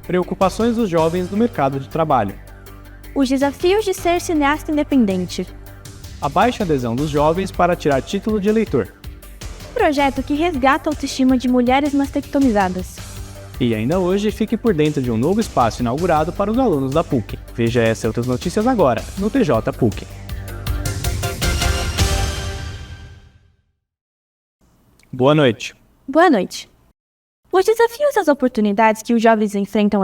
Preocupações dos jovens no mercado de trabalho. Os desafios de ser cineasta independente. A baixa adesão dos jovens para tirar título de eleitor. Um projeto que resgata a autoestima de mulheres mastectomizadas. E ainda hoje, fique por dentro de um novo espaço inaugurado para os alunos da PUC. Veja essa e outras notícias agora, no TJ PUC. Boa noite. Boa noite. Os desafios e as oportunidades que os jovens enfrentam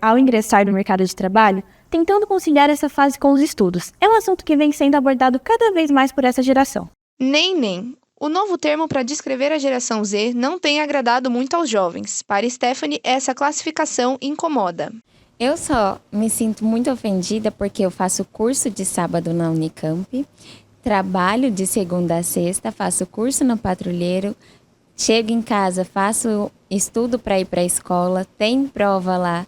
ao ingressar no mercado de trabalho, tentando conciliar essa fase com os estudos, é um assunto que vem sendo abordado cada vez mais por essa geração. Nem. O novo termo para descrever a geração Z não tem agradado muito aos jovens. Para Stephanie, essa classificação incomoda. Eu só me sinto muito ofendida porque eu faço curso de sábado na Unicamp, trabalho de segunda a sexta, faço curso no Patrulheiro, chego em casa, faço estudo para ir para a escola, tem prova lá.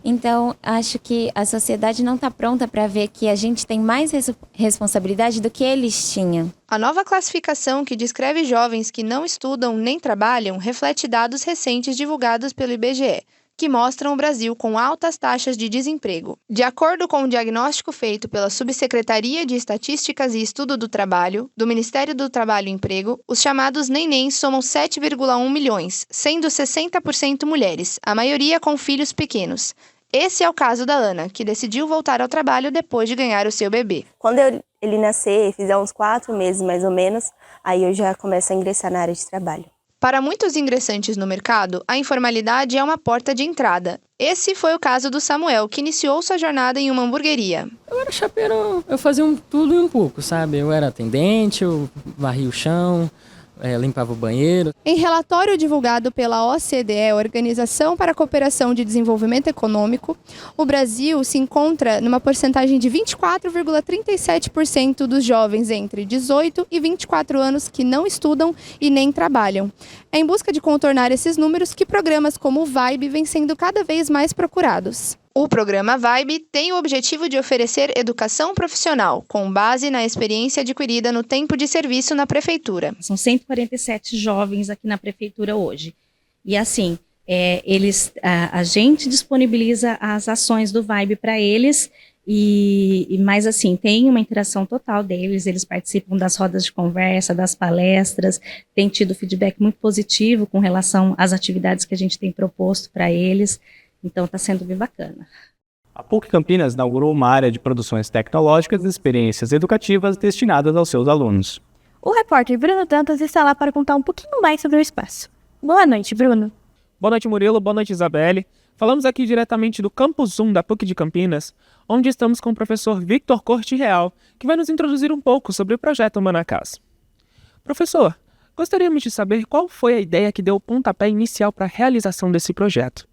Então, acho que a sociedade não está pronta para ver que a gente tem mais responsabilidade do que eles tinham. A nova classificação que descreve jovens que não estudam nem trabalham reflete dados recentes divulgados pelo IBGE, que mostram o Brasil com altas taxas de desemprego. De acordo com o diagnóstico feito pela Subsecretaria de Estatísticas e Estudo do Trabalho, do Ministério do Trabalho e Emprego, os chamados nenéns somam 7,1 milhões, sendo 60% mulheres, a maioria com filhos pequenos. Esse é o caso da Ana, que decidiu voltar ao trabalho depois de ganhar o seu bebê. Quando ele nascer, fizer uns 4 meses mais ou menos, aí eu já começo a ingressar na área de trabalho. Para muitos ingressantes no mercado, a informalidade é uma porta de entrada. Esse foi o caso do Samuel, que iniciou sua jornada em uma hamburgueria. Eu era chapeiro, eu fazia tudo e um pouco, sabe? Eu era atendente, eu varria o chão, limpava o banheiro. Em relatório divulgado pela OCDE, Organização para a Cooperação de Desenvolvimento Econômico, o Brasil se encontra numa porcentagem de 24,37% dos jovens entre 18 e 24 anos que não estudam e nem trabalham. É em busca de contornar esses números que programas como o VIBE vêm sendo cada vez mais procurados. O programa VIBE tem o objetivo de oferecer educação profissional, com base na experiência adquirida no tempo de serviço na prefeitura. São 147 jovens aqui na prefeitura hoje. E assim, a gente disponibiliza as ações do VIBE para eles, mas assim, tem uma interação total deles, eles participam das rodas de conversa, das palestras, tem tido feedback muito positivo com relação às atividades que a gente tem proposto para eles. Então está sendo bem bacana. A PUC Campinas inaugurou uma área de produções tecnológicas e experiências educativas destinadas aos seus alunos. O repórter Bruno Dantas está lá para contar um pouquinho mais sobre o espaço. Boa noite, Bruno. Boa noite, Murilo. Boa noite, Isabelle. Falamos aqui diretamente do Campus 1 da PUC de Campinas, onde estamos com o professor Victor Corte Real, que vai nos introduzir um pouco sobre o projeto Manacás. Professor, gostaríamos de saber qual foi a ideia que deu o pontapé inicial para a realização desse projeto.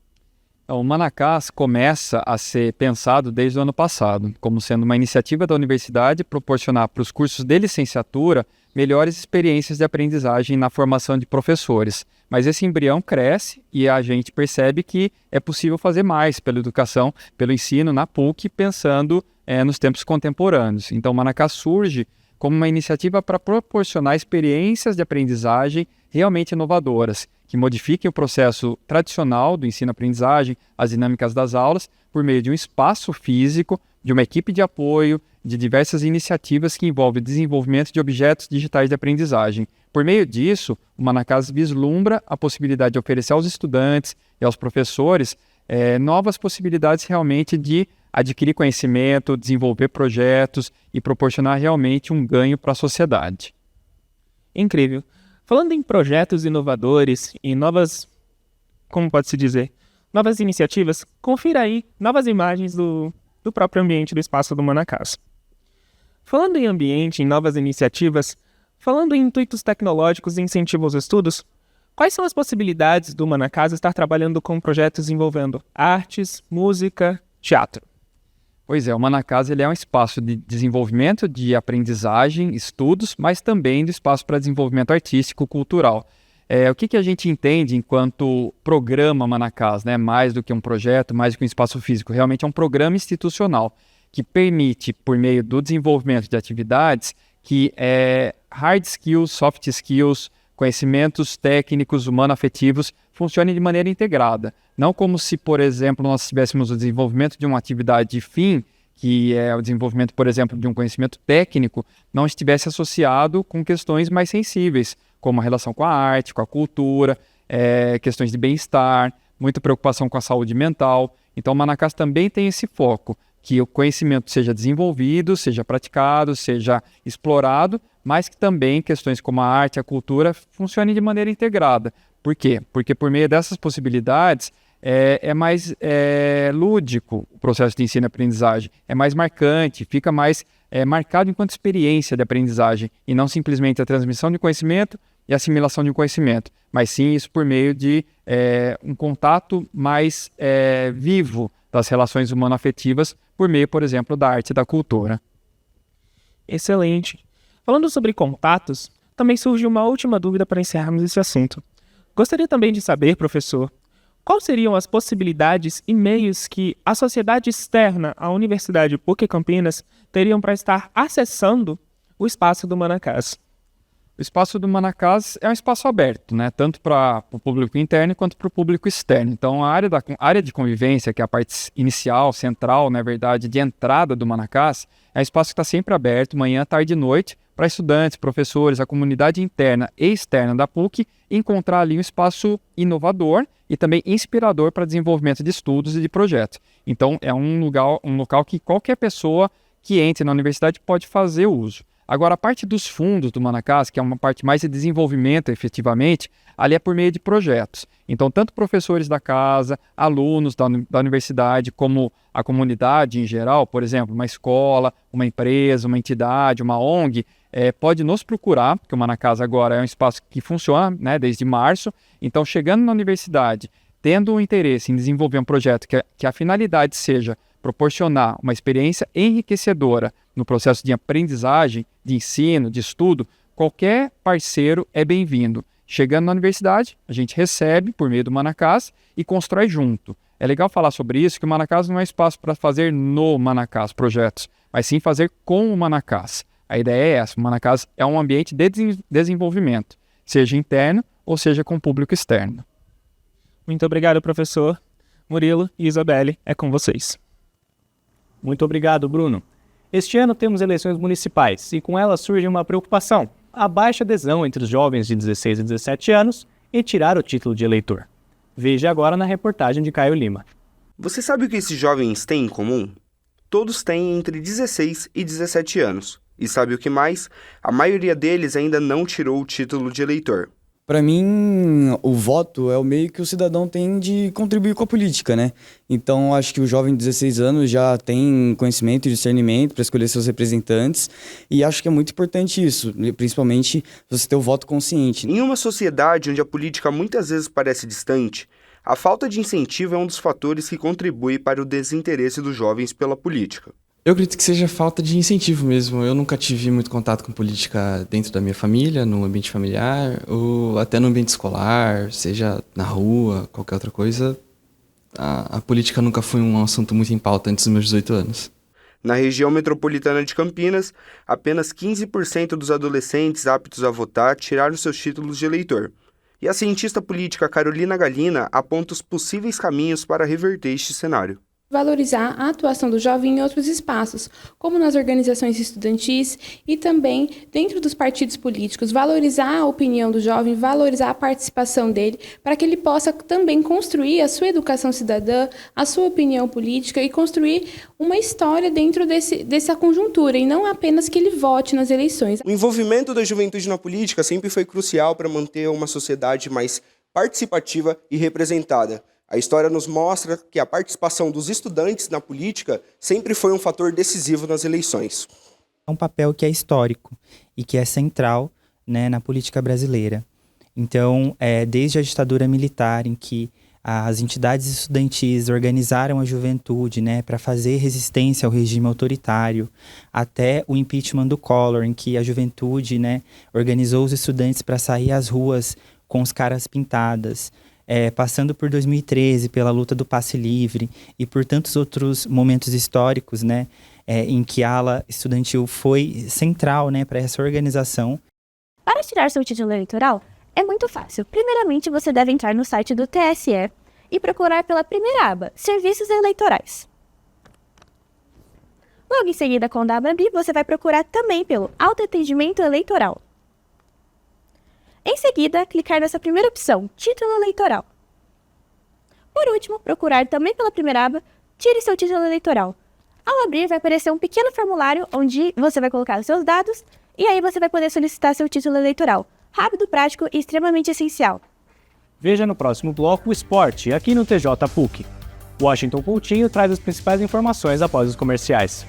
O Manacás começa a ser pensado desde o ano passado, como sendo uma iniciativa da universidade proporcionar para os cursos de licenciatura melhores experiências de aprendizagem na formação de professores. Mas esse embrião cresce e a gente percebe que é possível fazer mais pela educação, pelo ensino na PUC, pensando nos tempos contemporâneos. Então o Manacás surge como uma iniciativa para proporcionar experiências de aprendizagem realmente inovadoras, que modifiquem o processo tradicional do ensino-aprendizagem, as dinâmicas das aulas, por meio de um espaço físico, de uma equipe de apoio, de diversas iniciativas que envolvem o desenvolvimento de objetos digitais de aprendizagem. Por meio disso, o Manacás vislumbra a possibilidade de oferecer aos estudantes e aos professores novas possibilidades realmente de adquirir conhecimento, desenvolver projetos e proporcionar realmente um ganho para a sociedade. Incrível. Falando em projetos inovadores e novas iniciativas, confira aí novas imagens do próprio ambiente do espaço do Manacás. Falando em ambiente, em novas iniciativas, falando em intuitos tecnológicos e incentivo aos estudos, quais são as possibilidades do Manacás estar trabalhando com projetos envolvendo artes, música, teatro? Pois é, o Manacás ele é um espaço de desenvolvimento de aprendizagem, estudos, mas também do espaço para desenvolvimento artístico, cultural. O que a gente entende enquanto programa Manacás, né? Mais do que um projeto, mais do que um espaço físico, realmente é um programa institucional que permite, por meio do desenvolvimento de atividades, que hard skills, soft skills, conhecimentos técnicos, humano-afetivos funcione de maneira integrada. Não como se, por exemplo, nós tivéssemos o desenvolvimento de uma atividade de fim, que é o desenvolvimento, por exemplo, de um conhecimento técnico, não estivesse associado com questões mais sensíveis, como a relação com a arte, com a cultura, questões de bem-estar, muita preocupação com a saúde mental. Então, o Manacás também tem esse foco, que o conhecimento seja desenvolvido, seja praticado, seja explorado, mas que também questões como a arte, a cultura, funcionem de maneira integrada. Por quê? Porque por meio dessas possibilidades é mais lúdico o processo de ensino e aprendizagem, é mais marcante, fica mais marcado enquanto experiência de aprendizagem e não simplesmente a transmissão de conhecimento e assimilação de um conhecimento, mas sim isso por meio de um contato mais vivo das relações humano-afetivas por meio, por exemplo, da arte e da cultura. Excelente. Falando sobre contatos, também surge uma última dúvida para encerrarmos esse assunto. Gostaria também de saber, professor, quais seriam as possibilidades e meios que a sociedade externa à Universidade PUC Campinas teriam para estar acessando o espaço do Manacás? O espaço do Manacás é um espaço aberto, né? Tanto para o público interno quanto para o público externo. Então, a área de convivência, que é a parte inicial, central, na verdade, de entrada do Manacás, é um espaço que está sempre aberto, manhã, tarde e noite, para estudantes, professores, a comunidade interna e externa da PUC encontrar ali um espaço inovador e também inspirador para desenvolvimento de estudos e de projetos. Então, é um local que qualquer pessoa que entre na universidade pode fazer uso. Agora, a parte dos fundos do Manacás, que é uma parte mais de desenvolvimento efetivamente, ali é por meio de projetos. Então, tanto professores da casa, alunos da universidade, como a comunidade em geral, por exemplo, uma escola, uma empresa, uma entidade, uma ONG, pode nos procurar, porque o Manacás agora é um espaço que funciona, né, desde março. Então, chegando na universidade, tendo um interesse em desenvolver um projeto que a finalidade seja proporcionar uma experiência enriquecedora no processo de aprendizagem, de ensino, de estudo, qualquer parceiro é bem-vindo. Chegando na universidade, a gente recebe por meio do Manacás e constrói junto. É legal falar sobre isso, que o Manacás não é espaço para fazer no Manacás projetos, mas sim fazer com o Manacás. A ideia é essa, o Manacás é um ambiente de desenvolvimento, seja interno ou seja com público externo. Muito obrigado, professor. Murilo e Isabelle, é com vocês. Muito obrigado, Bruno. Este ano temos eleições municipais e com elas surge uma preocupação: a baixa adesão entre os jovens de 16 e 17 anos em tirar o título de eleitor. Veja agora na reportagem de Caio Lima. Você sabe o que esses jovens têm em comum? Todos têm entre 16 e 17 anos. E sabe o que mais? A maioria deles ainda não tirou o título de eleitor. Para mim, o voto é o meio que o cidadão tem de contribuir com a política, né? Então, acho que o jovem de 16 anos já tem conhecimento e discernimento para escolher seus representantes e acho que é muito importante isso, principalmente você ter o voto consciente. Em uma sociedade onde a política muitas vezes parece distante, a falta de incentivo é um dos fatores que contribui para o desinteresse dos jovens pela política. Eu acredito que seja falta de incentivo mesmo. Eu nunca tive muito contato com política dentro da minha família, no ambiente familiar, ou até no ambiente escolar, seja na rua, qualquer outra coisa. A política nunca foi um assunto muito em pauta antes dos meus 18 anos. Na região metropolitana de Campinas, apenas 15% dos adolescentes aptos a votar tiraram seus títulos de eleitor. E a cientista política Carolina Galina aponta os possíveis caminhos para reverter este cenário. Valorizar a atuação do jovem em outros espaços, como nas organizações estudantis e também dentro dos partidos políticos, valorizar a opinião do jovem, valorizar a participação dele, para que ele possa também construir a sua educação cidadã, a sua opinião política e construir uma história dentro dessa conjuntura, e não apenas que ele vote nas eleições. O envolvimento da juventude na política sempre foi crucial para manter uma sociedade mais participativa e representada. A história nos mostra que a participação dos estudantes na política sempre foi um fator decisivo nas eleições. É um papel que é histórico e que é central, né, na política brasileira. Então, desde a ditadura militar, em que as entidades estudantis organizaram a juventude, né, para fazer resistência ao regime autoritário, até o impeachment do Collor, em que a juventude, né, organizou os estudantes para sair às ruas com os caras pintadas. Passando por 2013, pela luta do passe livre e por tantos outros momentos históricos, né, em que a ala estudantil foi central, né, para essa organização. Para tirar seu título eleitoral, É muito fácil. Primeiramente, você deve entrar no site do TSE e procurar pela primeira aba, Serviços Eleitorais. Logo em seguida, com a aba abrir, você vai procurar também pelo Autoatendimento Eleitoral. Em seguida, clicar nessa primeira opção, Título Eleitoral. Por último, procurar também pela primeira aba, Tire seu título eleitoral. Ao abrir, vai aparecer um pequeno formulário onde você vai colocar os seus dados e aí você vai poder solicitar seu título eleitoral. Rápido, prático e extremamente essencial. Veja no próximo bloco o esporte, aqui no TJ PUC. Washington Coutinho traz as principais informações após os comerciais.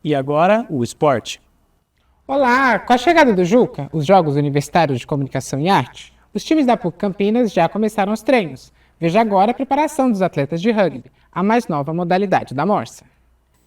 E agora, o esporte. Olá, com a chegada do Juca, os Jogos Universitários de Comunicação e Arte, os times da PUC Campinas já começaram os treinos. Veja agora a preparação dos atletas de rugby, a mais nova modalidade da Morsa.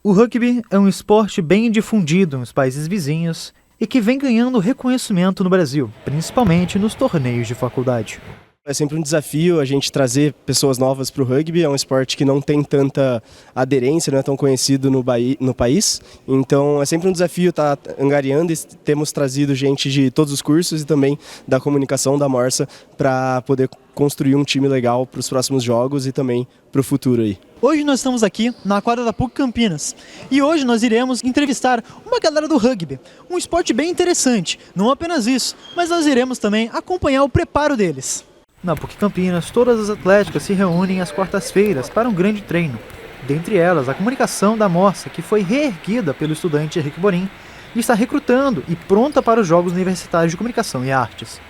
O rugby é um esporte bem difundido nos países vizinhos e que vem ganhando reconhecimento no Brasil, principalmente nos torneios de faculdade. É sempre um desafio a gente trazer pessoas novas para o rugby, é um esporte que não tem tanta aderência, não é tão conhecido no país, então é sempre um desafio estar angariando e temos trazido gente de todos os cursos e também da comunicação da Morsa para poder construir um time legal para os próximos jogos e também para o futuro aí. Hoje nós estamos aqui na quadra da PUC Campinas e hoje nós iremos entrevistar uma galera do rugby, um esporte bem interessante, não apenas isso, mas nós iremos também acompanhar o preparo deles. Na PUC Campinas, todas as atléticas se reúnem às quartas-feiras para um grande treino. Dentre elas, a comunicação da Morsa, que foi reerguida pelo estudante Henrique Borim e está recrutando e pronta para os Jogos Universitários de Comunicação e Artes.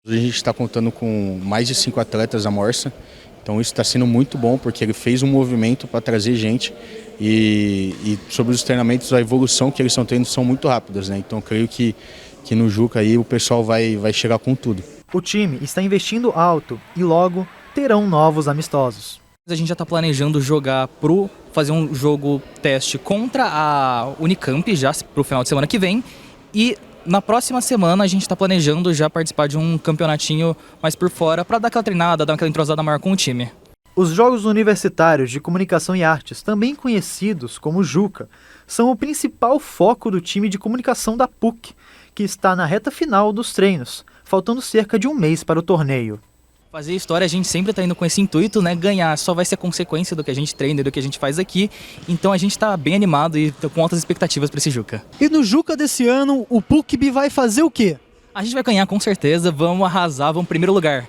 A gente está contando com mais de 5 atletas da Morsa, então isso está sendo muito bom porque ele fez um movimento para trazer gente e sobre os treinamentos, a evolução que eles estão tendo são muito rápidas, né? Então eu creio que no Juca aí o pessoal vai chegar com tudo. O time está investindo alto e logo terão novos amistosos. A gente já está planejando fazer um jogo teste contra a Unicamp já para o final de semana que vem e na próxima semana a gente está planejando já participar de um campeonatinho mais por fora para dar aquela treinada, dar aquela entrosada maior com o time. Os Jogos Universitários de Comunicação e Artes, também conhecidos como Juca, são o principal foco do time de comunicação da PUC, que está na reta final dos treinos, faltando cerca de um mês para o torneio. Fazer história a gente sempre está indo com esse intuito, né? Ganhar só vai ser consequência do que a gente treina e do que a gente faz aqui. Então a gente está bem animado e com altas expectativas para esse Juca. E no Juca desse ano, o PUC vai fazer o quê? A gente vai ganhar com certeza, vamos arrasar, vamos em primeiro lugar.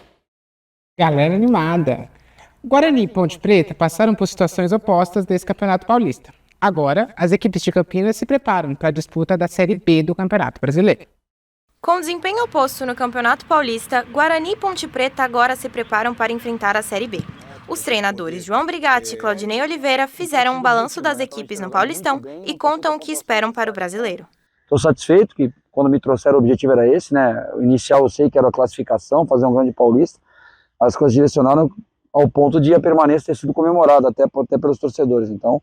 Galera animada. Guarani e Ponte Preta passaram por situações opostas desse Campeonato Paulista. Agora, as equipes de Campinas se preparam para a disputa da Série B do Campeonato Brasileiro. Com desempenho oposto no Campeonato Paulista, Guarani e Ponte Preta agora se preparam para enfrentar a Série B. Os treinadores João Brigatti e Claudinei Oliveira fizeram um balanço das equipes no Paulistão e contam o que esperam para o Brasileiro. Estou satisfeito que quando me trouxeram o objetivo era esse, né? O inicial eu sei que era a classificação, fazer um grande Paulista. As coisas direcionaram ao ponto de a permanência ter sido comemorada até pelos torcedores. Então,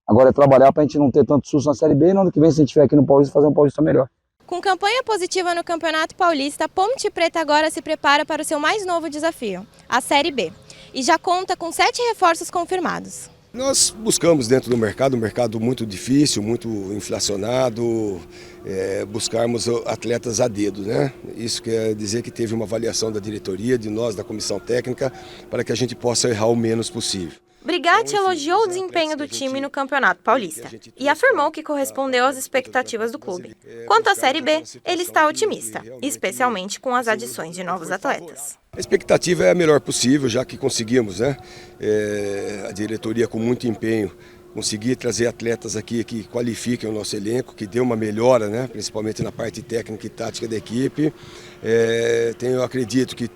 agora é trabalhar para a gente não ter tanto susto na Série B e no ano que vem, se a gente estiver aqui no Paulista, fazer um Paulista melhor. Com campanha positiva no Campeonato Paulista, Ponte Preta agora se prepara para o seu mais novo desafio, a Série B, e já conta com 7 reforços confirmados. Nós buscamos dentro do mercado, um mercado muito difícil, muito inflacionado, buscarmos atletas a dedo, né? Isso quer dizer que teve uma avaliação da diretoria, de nós, da comissão técnica, para que a gente possa errar o menos possível. Brigatti elogiou o desempenho do time no Campeonato Paulista e afirmou que correspondeu às expectativas do clube. Quanto à Série B, ele está otimista, especialmente com as adições de novos atletas. A expectativa é a melhor possível, já que conseguimos, né? A diretoria com muito empenho conseguir trazer atletas aqui que qualifiquem o nosso elenco, que dê uma melhora, né? Principalmente na parte técnica e tática da equipe. Eu acredito que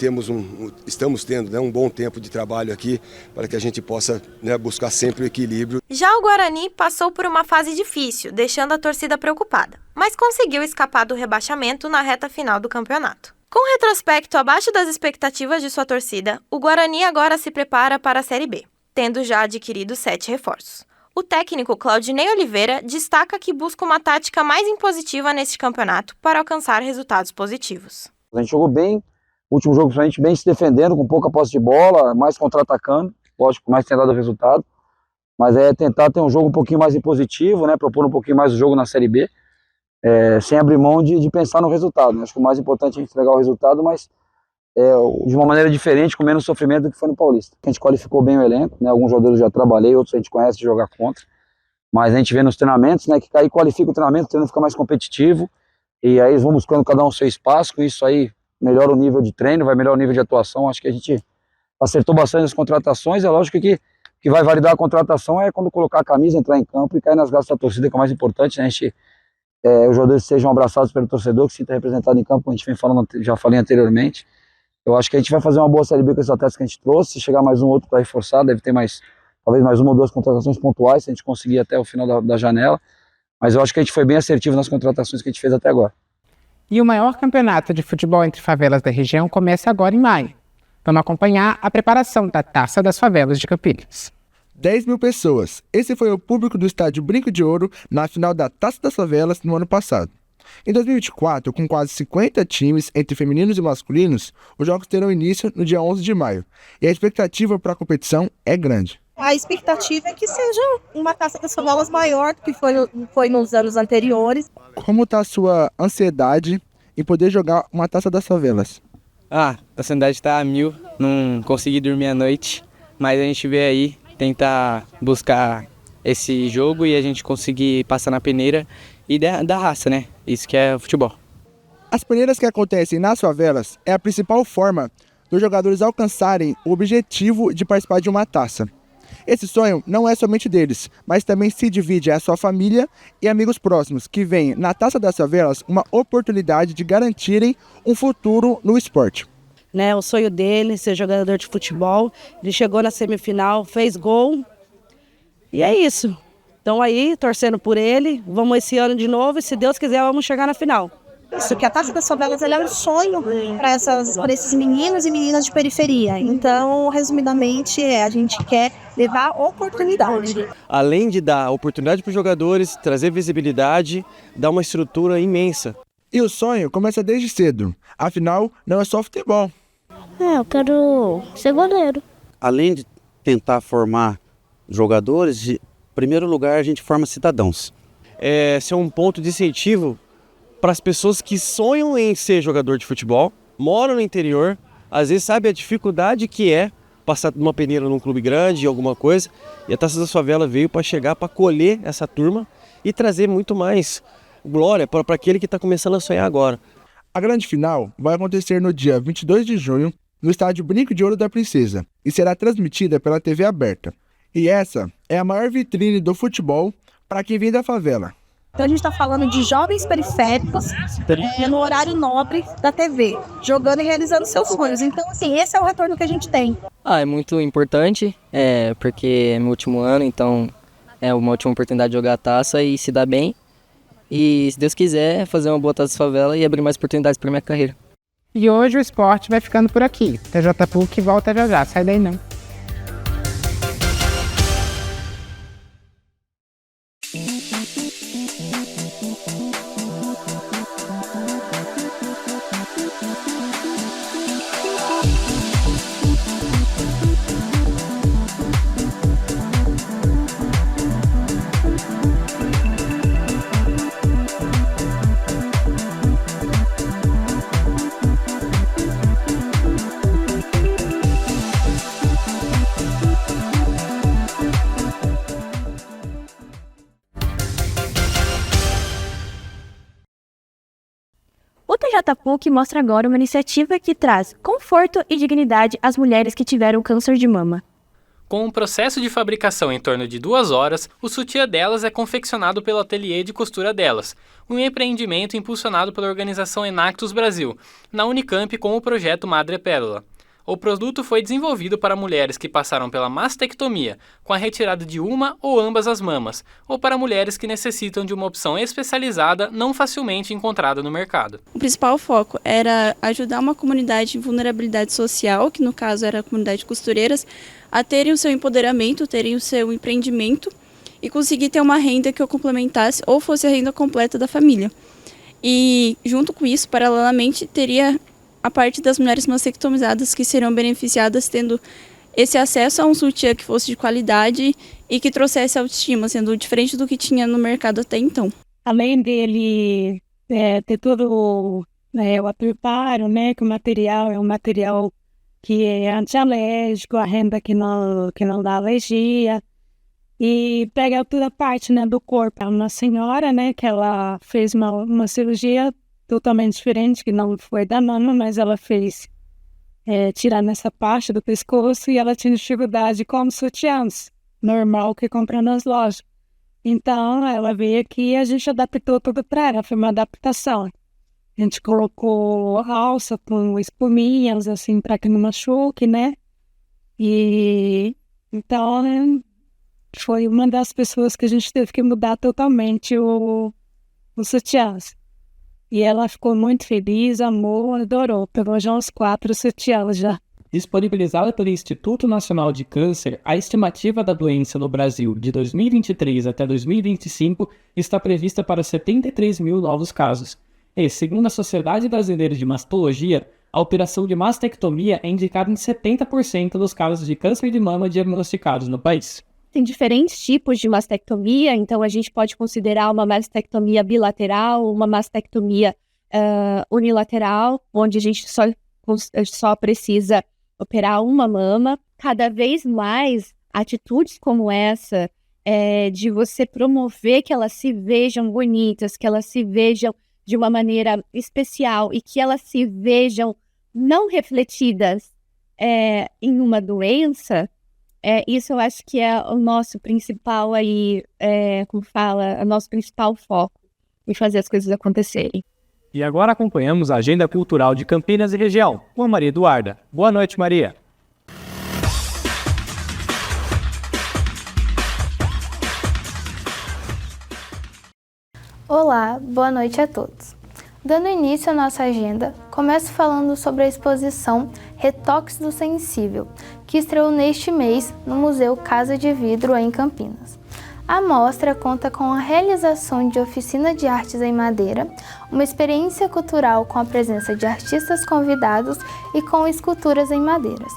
estamos tendo, né, um bom tempo de trabalho aqui para que a gente possa, né, buscar sempre o equilíbrio. Já o Guarani passou por uma fase difícil, deixando a torcida preocupada, mas conseguiu escapar do rebaixamento na reta final do campeonato. Com retrospecto abaixo das expectativas de sua torcida, o Guarani agora se prepara para a Série B, tendo já adquirido 7 reforços. O técnico Claudinei Oliveira destaca que busca uma tática mais impositiva neste campeonato para alcançar resultados positivos. A gente jogou bem, o último jogo pra gente bem se defendendo, com pouca posse de bola, mais contra-atacando, lógico, mais tem dado resultado, mas é tentar ter um jogo um pouquinho mais impositivo, né, propor um pouquinho mais o jogo na Série B, sem abrir mão de pensar no resultado, né? Acho que o mais importante é a gente entregar o resultado, mas de uma maneira diferente, com menos sofrimento do que foi no Paulista. A gente qualificou bem o elenco, né? Alguns jogadores eu já trabalhei, outros a gente conhece de jogar contra, mas a gente vê nos treinamentos, né, que aí qualifica o treinamento, o treino fica mais competitivo, e aí eles vão buscando cada um o seu espaço, com isso aí melhora o nível de treino, vai melhorar o nível de atuação. Acho que a gente acertou bastante as contratações. É lógico que vai validar a contratação é quando colocar a camisa, entrar em campo e cair nas graças da torcida, que é o mais importante, né? Os jogadores sejam abraçados pelo torcedor, que se sinta representado em campo, como a gente vem falando, já falei anteriormente. Eu acho que a gente vai fazer uma boa Série B com esses atletas que a gente trouxe. Se chegar mais um outro para reforçar, deve ter talvez mais uma ou duas contratações pontuais, se a gente conseguir até o final da janela. Mas eu acho que a gente foi bem assertivo nas contratações que a gente fez até agora. E o maior campeonato de futebol entre favelas da região começa agora em maio. Vamos acompanhar a preparação da Taça das Favelas de Campinas. 10 mil pessoas. Esse foi o público do estádio Brinco de Ouro na final da Taça das Favelas no ano passado. Em 2024, com quase 50 times entre femininos e masculinos, os jogos terão início no dia 11 de maio. E a expectativa para a competição é grande. A expectativa é que seja uma Taça das Favelas maior do que foi nos anos anteriores. Como está a sua ansiedade em poder jogar uma Taça das Favelas? A ansiedade está a 1000, não consegui dormir à noite, mas a gente veio aí tentar buscar esse jogo e a gente conseguir passar na peneira e da raça, né? Isso que é o futebol. As peneiras que acontecem nas favelas é a principal forma dos jogadores alcançarem o objetivo de participar de uma taça. Esse sonho não é somente deles, mas também se divide a sua família e amigos próximos, que veem na Taça das Favelas uma oportunidade de garantirem um futuro no esporte. O sonho dele é ser jogador de futebol, ele chegou na semifinal, fez gol, e é isso. Estão aí, torcendo por ele, vamos esse ano de novo e se Deus quiser vamos chegar na final. Isso, que a Taça das Favelas é um sonho para esses meninos e meninas de periferia. Então, resumidamente, a gente quer levar oportunidade. Além de dar oportunidade para os jogadores, trazer visibilidade, dar uma estrutura imensa. E o sonho começa desde cedo. Afinal, não é só futebol. Eu quero ser goleiro. Além de tentar formar jogadores, em primeiro lugar a gente forma cidadãos. Ser um ponto de incentivo para as pessoas que sonham em ser jogador de futebol, moram no interior, às vezes sabe a dificuldade que é passar uma peneira num clube grande, alguma coisa, e a Taça das Favelas veio para chegar, para acolher essa turma e trazer muito mais glória para aquele que está começando a sonhar agora. A grande final vai acontecer no dia 22 de junho, no estádio Brinco de Ouro da Princesa, e será transmitida pela TV aberta. E essa é a maior vitrine do futebol para quem vem da favela. Então a gente está falando de jovens periféricos no horário nobre da TV, jogando e realizando seus sonhos. Então, assim, esse é o retorno que a gente tem. É muito importante, porque é meu último ano, então é uma ótima oportunidade de jogar a taça e se dar bem. E, se Deus quiser, fazer uma boa Taça das Favelas e abrir mais oportunidades para minha carreira. E hoje o esporte vai ficando por aqui. TJ PUC volta já, sai daí não. Projeto PUC mostra agora uma iniciativa que traz conforto e dignidade às mulheres que tiveram câncer de mama. Com um processo de fabricação em torno de 2 horas, o sutiã delas é confeccionado pelo ateliê de costura delas, um empreendimento impulsionado pela organização Enactus Brasil, na Unicamp com o projeto Madre Pérola. O produto foi desenvolvido para mulheres que passaram pela mastectomia, com a retirada de uma ou ambas as mamas, ou para mulheres que necessitam de uma opção especializada não facilmente encontrada no mercado. O principal foco era ajudar uma comunidade em vulnerabilidade social, que no caso era a comunidade de costureiras, a terem o seu empoderamento, terem o seu empreendimento e conseguir ter uma renda que o complementasse ou fosse a renda completa da família. E junto com isso, paralelamente, teria a parte das mulheres mastectomizadas que serão beneficiadas tendo esse acesso a um sutiã que fosse de qualidade e que trouxesse autoestima, sendo diferente do que tinha no mercado até então. Além dele ter todo o preparo, né, que o material é um material que é antialérgico, a renda que não dá alergia, e pega toda a parte, né, do corpo. Uma senhora, né, que ela fez uma cirurgia totalmente diferente, que não foi da mama, mas ela fez tirar nessa parte do pescoço e ela tinha dificuldade com sutiãs, normal que compra nas lojas. Então, ela veio aqui e a gente adaptou tudo para ela, foi uma adaptação. A gente colocou alça com espuminhas, assim, para que não machuque, né? E então, foi uma das pessoas que a gente teve que mudar totalmente os sutiãs. E ela ficou muito feliz, amou, adorou. Pegou já uns 4 sutiãs já. Disponibilizada pelo Instituto Nacional de Câncer, a estimativa da doença no Brasil de 2023 até 2025 está prevista para 73 mil novos casos. E, segundo a Sociedade Brasileira de Mastologia, a operação de mastectomia é indicada em 70% dos casos de câncer de mama diagnosticados no país. Tem diferentes tipos de mastectomia, então a gente pode considerar uma mastectomia bilateral, uma mastectomia unilateral, onde a gente só precisa operar uma mama. Cada vez mais, atitudes como essa, de você promover que elas se vejam bonitas, que elas se vejam de uma maneira especial e que elas se vejam não refletidas em uma doença, isso eu acho que é o nosso principal o nosso principal foco em fazer as coisas acontecerem. E agora acompanhamos a agenda cultural de Campinas e região, com a Maria Eduarda. Boa noite, Maria. Olá, boa noite a todos. Dando início à nossa agenda, começo falando sobre a exposição Retoques do Sensível, que estreou neste mês no Museu Casa de Vidro, em Campinas. A mostra conta com a realização de oficina de artes em madeira, uma experiência cultural com a presença de artistas convidados e com esculturas em madeiras,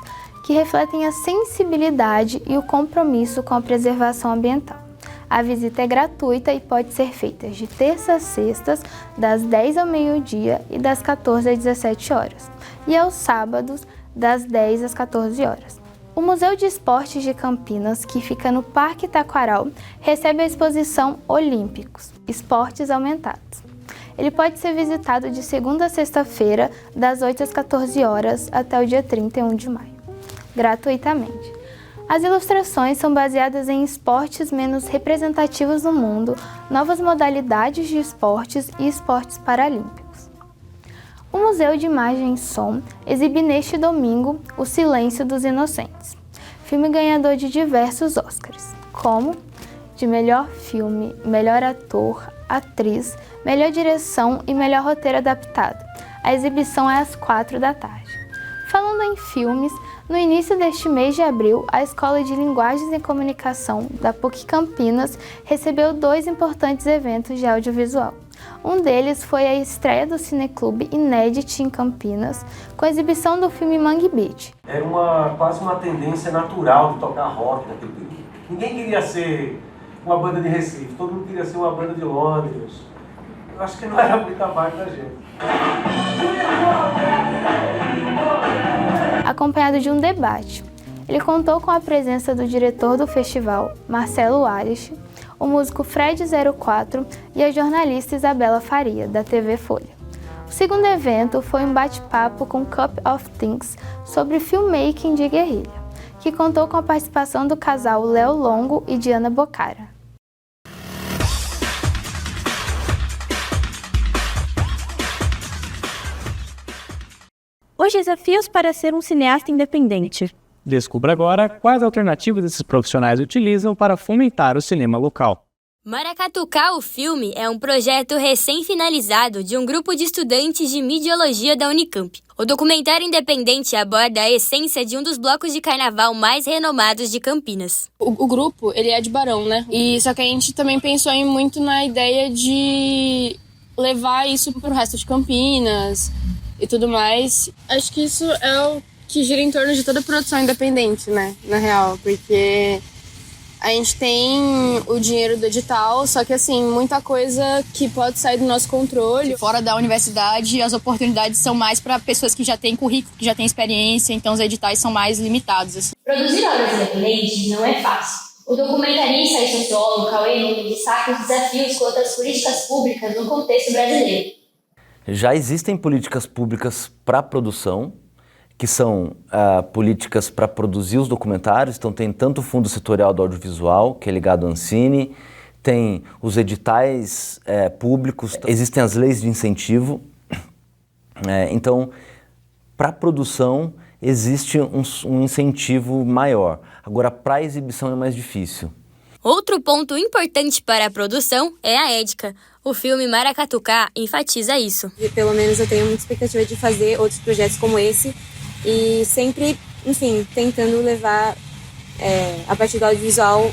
que refletem a sensibilidade e o compromisso com a preservação ambiental. A visita é gratuita e pode ser feita de terça a sextas, das 10 ao meio-dia e das 14 às 17 horas, e aos sábados, das 10 às 14 horas. O Museu de Esportes de Campinas, que fica no Parque Taquaral, recebe a exposição Olímpicos, Esportes Aumentados. Ele pode ser visitado de segunda a sexta-feira, das 8 às 14 horas, até o dia 31 de maio, gratuitamente. As ilustrações são baseadas em esportes menos representativos no mundo, novas modalidades de esportes e esportes paralímpicos. O Museu de Imagem e Som exibe neste domingo O Silêncio dos Inocentes, filme ganhador de diversos Oscars, como de melhor filme, melhor ator, atriz, melhor direção e melhor roteiro adaptado. A exibição é às 4 da tarde. Falando em filmes, no início deste mês de abril, a Escola de Linguagens e Comunicação da PUC Campinas recebeu 2 importantes eventos de audiovisual. Um deles foi a estreia do Cineclube Inédit em Campinas, com a exibição do filme Mangue Beat. Era quase uma tendência natural de tocar rock naquele período. Ninguém queria ser uma banda de Recife, todo mundo queria ser uma banda de Londres. Eu acho que não era muita parte da gente. Acompanhado de um debate. Ele contou com a presença do diretor do festival, Marcelo Alice, o músico Fred 04 e a jornalista Isabela Faria, da TV Folha. O segundo evento foi um bate-papo com Cup of Things sobre filmmaking de guerrilha, que contou com a participação do casal Léo Longo e Diana Bocara. Os desafios para ser um cineasta independente. Descubra agora quais alternativas esses profissionais utilizam para fomentar o cinema local. Maracatucá, o filme, é um projeto recém-finalizado de um grupo de estudantes de Midiologia da Unicamp. O documentário independente aborda a essência de um dos blocos de carnaval mais renomados de Campinas. O grupo, ele é de Barão, né? E só que a gente também pensou muito na ideia de levar isso pro resto de Campinas e tudo mais. Acho que isso é o que gira em torno de toda a produção independente, né? Na real, porque a gente tem o dinheiro do edital, só que assim, muita coisa que pode sair do nosso controle. Fora da universidade, as oportunidades são mais para pessoas que já têm currículo, que já têm experiência, então os editais são mais limitados. Assim. Produzir obras independentes não é fácil. O documentarista e sociólogo Cauê Nunes destaca os desafios quanto às políticas públicas no contexto brasileiro. Já existem políticas públicas para produção, que são políticas para produzir os documentários. Então tem tanto o Fundo Setorial do Audiovisual, que é ligado ao Ancine, tem os editais públicos, existem as leis de incentivo. Então, para a produção existe um incentivo maior. Agora, para a exibição é mais difícil. Outro ponto importante para a produção é a ética. O filme Maracatucá enfatiza isso. E, pelo menos eu tenho muita expectativa de fazer outros projetos como esse e sempre, enfim, tentando levar a partir do audiovisual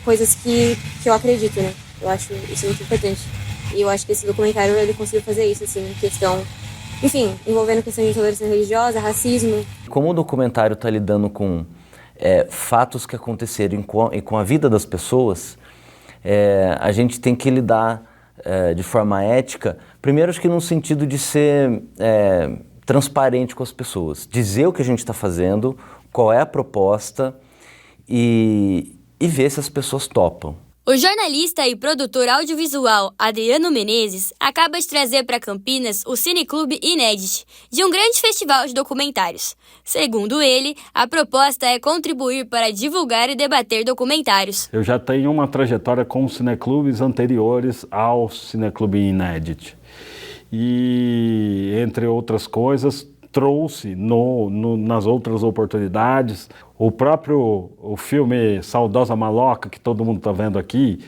coisas que eu acredito, né? Eu acho isso muito importante. E eu acho que esse documentário ele conseguiu fazer isso, assim, questão, enfim, envolvendo questão de intolerância religiosa, racismo. Como o documentário está lidando com fatos que aconteceram com a vida das pessoas, a gente tem que lidar de forma ética, primeiro acho que no sentido de ser transparente com as pessoas, dizer o que a gente está fazendo, qual é a proposta e ver se as pessoas topam. O jornalista e produtor audiovisual Adriano Menezes acaba de trazer para Campinas o Cineclube Inédit, de um grande festival de documentários. Segundo ele, a proposta é contribuir para divulgar e debater documentários. Eu já tenho uma trajetória com cineclubes anteriores ao Cineclube Inédit. E, entre outras coisas, trouxe nas outras oportunidades o filme Saudosa Maloca, que todo mundo está vendo aqui.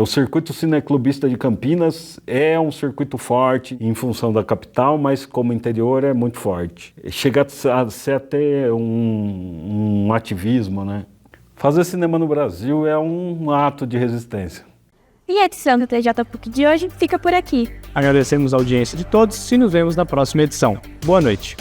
O circuito cineclubista de Campinas é um circuito forte em função da capital, mas como interior é muito forte. Chega a ser até um ativismo, né? Fazer cinema no Brasil é um ato de resistência. E a edição do TJ PUC de hoje fica por aqui. Agradecemos a audiência de todos e nos vemos na próxima edição. Boa noite.